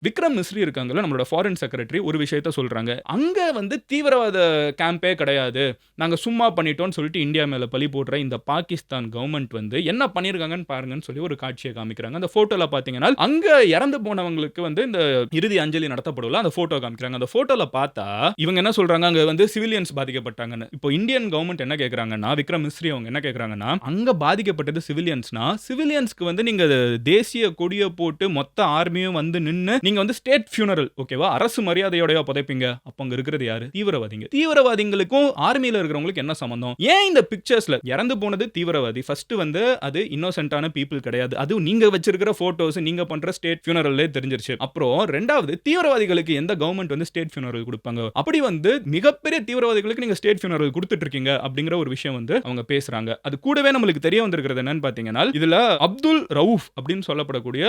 விக்ரம் மிஸ்ரி இருக்காங்கல்ல, நம்மளோட foreign secretary ஒரு விஷயத்த சொல்றாங்க. அங்க வந்து தீவிரவாத கேம்பே கிடையாது. நாங்க சும்மா பண்ணிட்டோம்னு சொல்லிட்டு இந்தியா மேல பழி போடுற இந்த பாகிஸ்தான் கவர்ன்மெண்ட் வந்து என்ன பண்ணியிருக்காங்கன்னு பாருங்கன்னு சொல்லி ஒரு காட்சிய காமிக்கிறாங்க. அந்த ஃபோட்டோல பார்த்தீங்கன்னா, அங்க இறந்து போனவங்களுக்கு வந்து இந்த இறுதி அஞ்சலி நடத்தப்படும்ல, அந்த ஃபோட்டோ காமிக்கிறாங்க. அந்த ஃபோட்டோல பார்த்தா, இவங்க என்ன சொல்றாங்க, அங்க வந்து சிவிலியன்ஸ் பாதிக்கப்பட்டாங்கன்னு. இப்போ இந்தியன் கவர்ன்மெண்ட் என்ன கேட்கறாங்கன்னா, விக்ரம் மிஸ்ரி அவங்க என்ன கேட்கறாங்கன்னா, அங்க பாதிக்கப்பட்டது சிவிலியன்ஸ்னா, சிவிலியன்ஸ்க்கு வந்து நீங்க தேசிய கொடிய போட்டு மொத்த ஆர்மியும் வந்து நின்னு, நீங்க வந்து ஸ்டேட் ஃபியூனரல் ஓகேவா? அரசு மரியாதையோடயா புதைப்பீங்க? அப்ப அங்க இருக்கிறது யாரு? தீவிரவாதிங்க. தீவிரவாதிகளுக்கும் ஆர்மில இருக்கிறவங்களுக்கு என்ன சம்பந்தம்? ஏன் இந்த பிக்சர்ஸ்ல இறந்து போனது தீவிரவாதி. ஃபர்ஸ்ட் வந்து அது இன்னோசென்ட்டான பீப்பிள் கிடையாது. அதுவும் நீங்க வச்சிருக்கிற போட்டோஸ், நீங்க பண்ற ஸ்டேட் ஃபியூனரல்லே தெரிஞ்சிருச்சு. அப்புறம் 2வது தீவிரவாதிகளுக்கு எந்த கவர்ன்மெண்ட் வந்து ஸ்டேட் ஃபியூனரல் குடுப்பாங்க? அப்படி வந்து மிகப்பெரிய தீவிரவாதிகளுக்கு நீங்க ஸ்டேட் ஃபியூனரல் குடுத்துட்டு இருக்கீங்க அப்படிங்கிற ஒரு விஷயம் வந்து அவங்க பேசுறாங்க. அது கூடவே நம்மளுக்கு தெரிய வந்திருக்கிறது என்னன்னு பார்த்தீங்கன்னா, இதுல அப்துல் ரவுஃப் அப்படின்னு சொல்லப்படக்கூடிய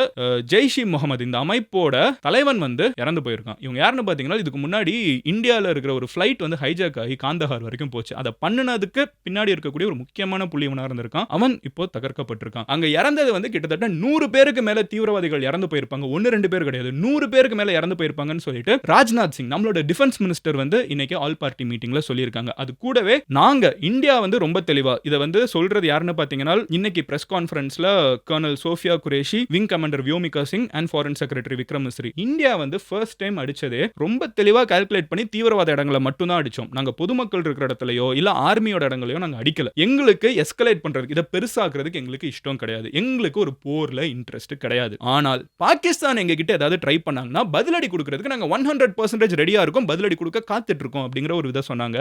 ஜெய்ஷ் இ முகமது இந்த அமைப்போட தலைவன் வந்து இறந்து போயிருக்கான். இவங்க யாருன்னு பார்த்தீங்கன்னா, இதுக்கு முன்னாடி இந்தியால இருக்கிற ஒரு ஃபிளைட் வந்து ஹைஜாக் ஆகி காந்தஹார் வரைக்கும் போச்சு. அத பண்ணுனதுக்கு பின்னாடி இருக்கக்கூடிய ஒரு முக்கியமான புள்ளி இவனா இருந்திருக்கான். அவன் இப்போ தகர்க்கப்பட்டிருக்கான். அங்க இறந்தது வந்து கிட்டத்தட்ட 100 பேருக்கு மேல தீவிரவாதிகள் இறந்து போயிருப்பாங்க. 1, 2 பேர் கிடையாது. 100 பேருக்கு மேல இறந்து போயிருப்பாங்கன்னு சொல்லிட்டு ராஜ்நாத் சிங் நம்மளோட டிஃபென்ஸ் மினிஸ்டர் வந்து இன்னைக்கு ஆல் பார்ட்டி மீட்டிங்ல சொல்லியிருக்காங்க. அது கூடவே நாங்க இந்தியா வந்து ரொம்ப தெளிவா இத வந்து சொல்றது யாருன்னு பார்த்தீங்கன்னா, இன்னைக்கு பிரஸ் கான்ஃபரன்ஸ்ல colonel Sofiya Qureshi, wing commander Vyomika Singh and foreign secretary Vikram Misri. India வந்து ஃபர்ஸ்ட் டைம் அடிச்சதே ரொம்ப தெளிவா கால்குலேட் பண்ணி தீவிரவாத இடங்கள மட்டும் தான் அடிச்சோம். நாங்க பொதுமக்கள் இருக்கிற இடத்துலயோ இல்ல ஆர்மியோட இடங்களையோ நாங்க அடிக்கல. எங்களுக்கு எஸ்கலேட் பண்றதுக்கு இத பெருசாக்குறதுக்கு எங்களுக்கு இஷ்டம் கிடையாது. எங்களுக்கு ஒரு போர்ல இன்ட்ரெஸ்ட் கிடையாது. ஆனால் பாகிஸ்தான் எங்க கிட்ட ஏதாவது ட்ரை பண்ணாங்கன்னா பதிலடி குடுக்கிறதுக்கு நாங்க 100% ரெடியா இருக்கோம். பதிலடி குடுக்க காத்துட்டு இருக்கோம் அப்படிங்கிற ஒரு இத சொன்னாங்க.